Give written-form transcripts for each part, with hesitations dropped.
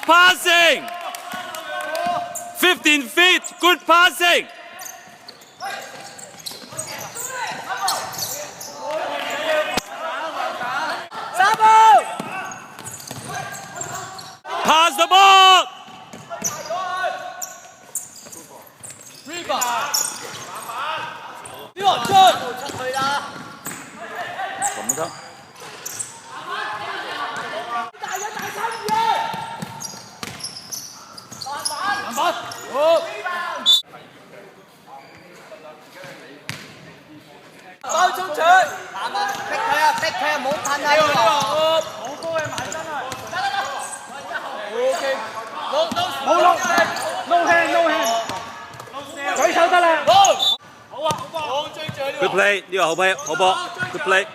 passing. 15 feet. Good passing. Pass the ball. 呢個出去啦！咁得。大有大參與啊！籃板，好。包中場，逼佢啊！逼佢啊！唔好噴啊！呢個好高嘅埋身啊！OK，冇落，no hand，no hand，舉手得啦。好啊，好追住呢個。Good play，呢個好波，好波。Good play。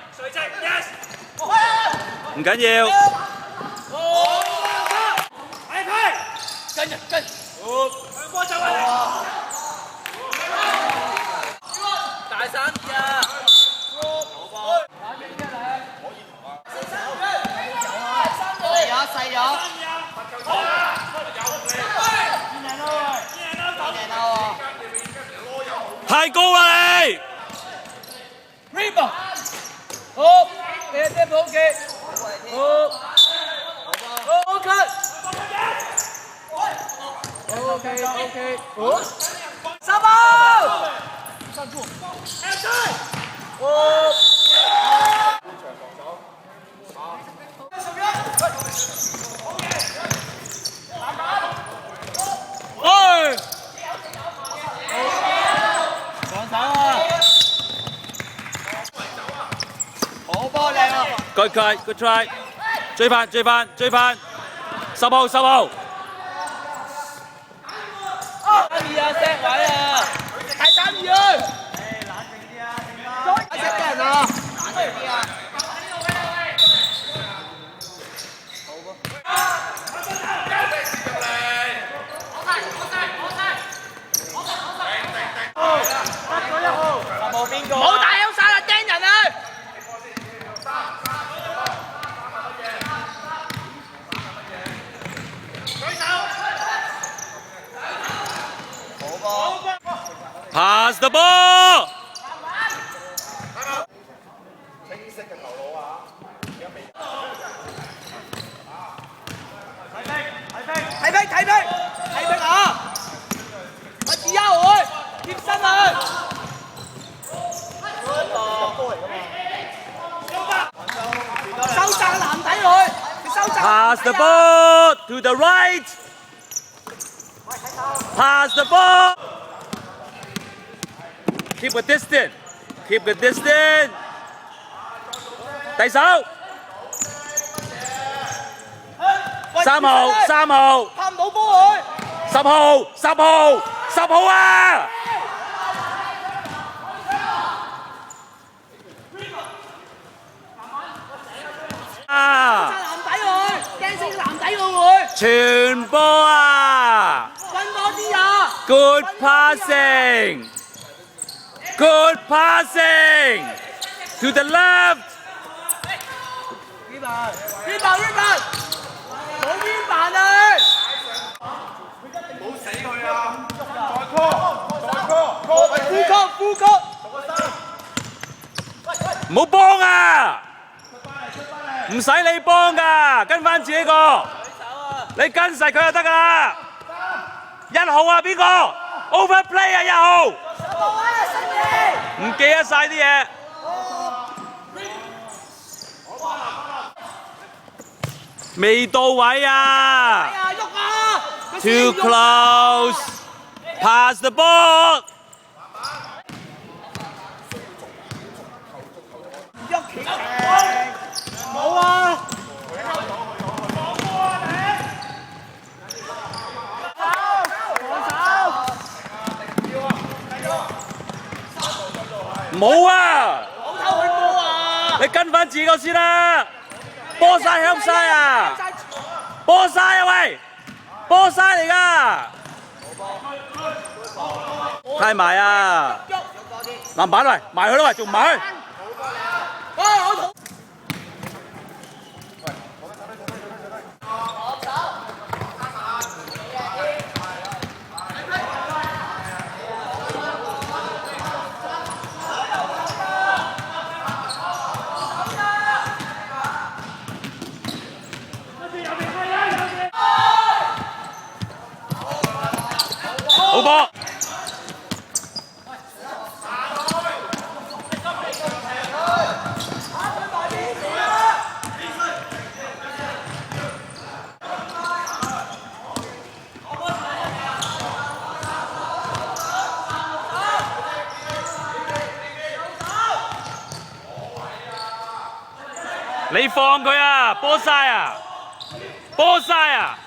唔緊要。跟人跟。向波走啊！大三字啊！細咗。太高啦你 ！Rebound， 好，你嘅 step OK， 好 ，OK， 好，三包，站住，好。Good try，good try， 追翻，10號，10號。3-2啊 ，set 位啊，大3-2啊！冷靜啲啊，靜啲人啊，冷靜啲啊！冇邊個？冇大優勢啦，釘人啊！Pass the ball。清晰嘅頭腦啊！而家未。睇兵啊！我指一會貼身啊！收窄籃底佢，收窄。Pass the ball to the right。Pass the ball。Keep a distance. Keep the distance. 第手。3號。拍唔到波佢。10號啊！籃底佢，掟死籃底佢會。傳波啊！分多啲啊 Good passing. Good passing to the left. 邊辦？冇邊辦啊！冇死佢啊！再 call， 呼吸。唔好幫啊！唔使你幫㗎，跟翻自己個。你跟實佢就得㗎啦。1號啊，邊個 ？Overplay 啊，1號。唔記得晒啲嘢。未到位啊 ！Too close. Pass the ball. 喐企定，冇啊！冇啊！冇偷佢波啊！你跟翻自己個先啦。波晒向晒啊！波晒啊喂！波晒嚟㗎！太埋啊！籃板喂，埋去啦喂，仲唔埋去？你放佢啊！波晒啊！波晒啊！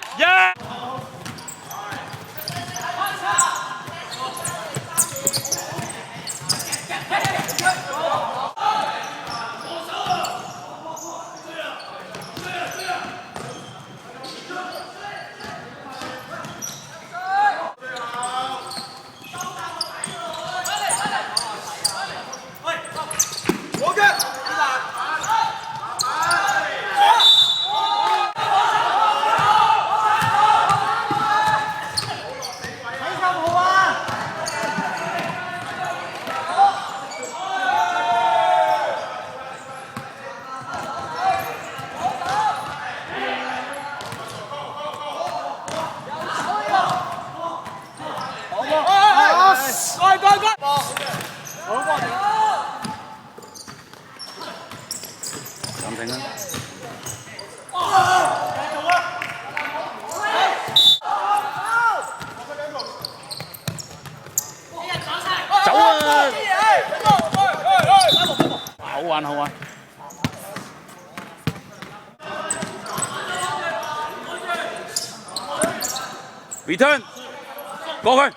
暫停啦！走啊！好玩好玩。Return， 過去。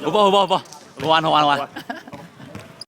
好波，好玩。